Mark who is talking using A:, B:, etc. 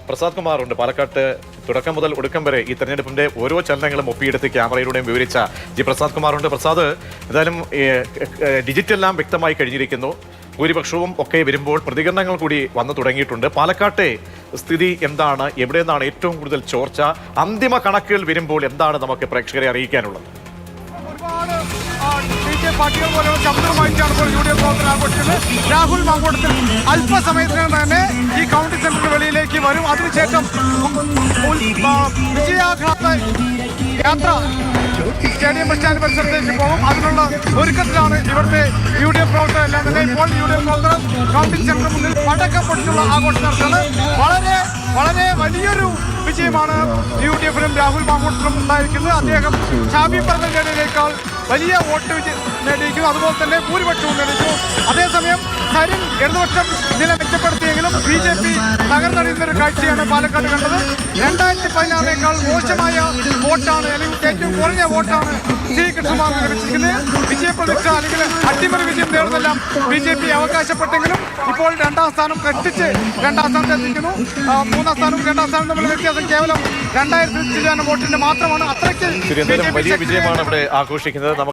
A: പ്രസാദ് കുമാർ ഉണ്ട്. പാലക്കാട്ട് തുടക്കം മുതൽ ഒടുക്കം വരെ ഈ തെരഞ്ഞെടുപ്പിന്റെ ഓരോ ചലനങ്ങളും ഒപ്പിയെടുത്ത് ക്യാമറയിലൂടെയും വിവരിച്ച പ്രസാദ് കുമാർ ഉണ്ട്. പ്രസാദ്, എന്തായാലും ഡിജിറ്റെല്ലാം വ്യക്തമായി കഴിഞ്ഞിരിക്കുന്നു. ഭൂരിപക്ഷവും ഒക്കെ വരുമ്പോൾ പ്രതികരണങ്ങൾ കൂടി വന്നു തുടങ്ങിയിട്ടുണ്ട്. പാലക്കാട്ടെ സ്ഥിതി എന്താണ്? എവിടെ നിന്നാണ് ഏറ്റവും കൂടുതൽ ചോർച്ച? അന്തിമ കണക്കുകൾ വരുമ്പോൾ എന്താണ് നമുക്ക് പ്രേക്ഷകരെ അറിയിക്കാനുള്ളത്?
B: പാർട്ടികൾ പോലെയുള്ള ശബ്ദവുമായിട്ടാണ് ഇപ്പോൾ യു ഡി എഫ് പ്രവർത്തനം ആഘോഷിക്കുന്നത്. രാഹുൽ മാങ്കൂട്ടത്തിൽ അല്പസമയത്തിനകം തന്നെ ഈ കൗണ്ടിംഗ് സെന്ററിന് വെളിയിലേക്ക് വരും. അതിനുശേഷം വിജയാഘാത യാത്ര സ്റ്റേഡിയം ബസ് സ്റ്റാൻഡ് പരിസരത്തേക്ക് പോകും. അതിനുള്ള ഒരുക്കത്തിലാണ് ഇവിടുത്തെ യു ഡി എഫ് പ്രവർത്തകർ എല്ലാം തന്നെ. ഇപ്പോൾ യു ഡി എഫ് പ്രവർത്തകർ കൗണ്ടിംഗ് സെന്ററിന് മുന്നിൽ പടക്കം പൊട്ടിച്ചുള്ള ആഘോഷം നടത്തുന്നത്. വളരെ വലിയൊരു വിജയമാണ് യു ഡി എഫിനും രാഹുൽ മാങ്കൂട്ടത്തിനും ഉണ്ടായിരിക്കുന്നത്. അദ്ദേഹം ഷാഫി പറമ്പിൽ നേടിയതിനേക്കാൾ വലിയ വോട്ട് നേടിയിരിക്കുന്നു. അതുപോലെ തന്നെ ഭൂരിപക്ഷവും നേടിയിരിക്കുന്നു. അതേസമയം സരിൻ ഇടതുപക്ഷം നില മെച്ചപ്പെടുത്തിയെങ്കിലും BJP തകർന്നടിയുന്ന ഒരു കാഴ്ചയാണ് പാലക്കാട് കണ്ടത്. 2016 മോശമായ വോട്ടാണ്, അല്ലെങ്കിൽ ഏറ്റവും കുറഞ്ഞ വോട്ടാണ് സി കൃഷ്ണകുമാറിന് ലഭിച്ചിരിക്കുന്നത്. വിജയപ്രതീക്ഷ അല്ലെങ്കിൽ അട്ടിമറി വിജയം നേടുന്നെല്ലാം BJP അവകാശപ്പെട്ടെങ്കിലും ഇപ്പോൾ രണ്ടാം സ്ഥാനം കഷ്ടിച്ച് രണ്ടാം സ്ഥാനത്ത് എത്തിക്കുന്നു. മൂന്നാം സ്ഥാനവും രണ്ടാം സ്ഥാനം തമ്മിലുള്ള വ്യത്യാസം കേവലം 2000 വോട്ടിന്റെ മാത്രമാണ്. അത്രയ്ക്ക്
A: വലിയ വിജയമാണ് ഇവിടെ ആഘോഷിക്കുന്നത്.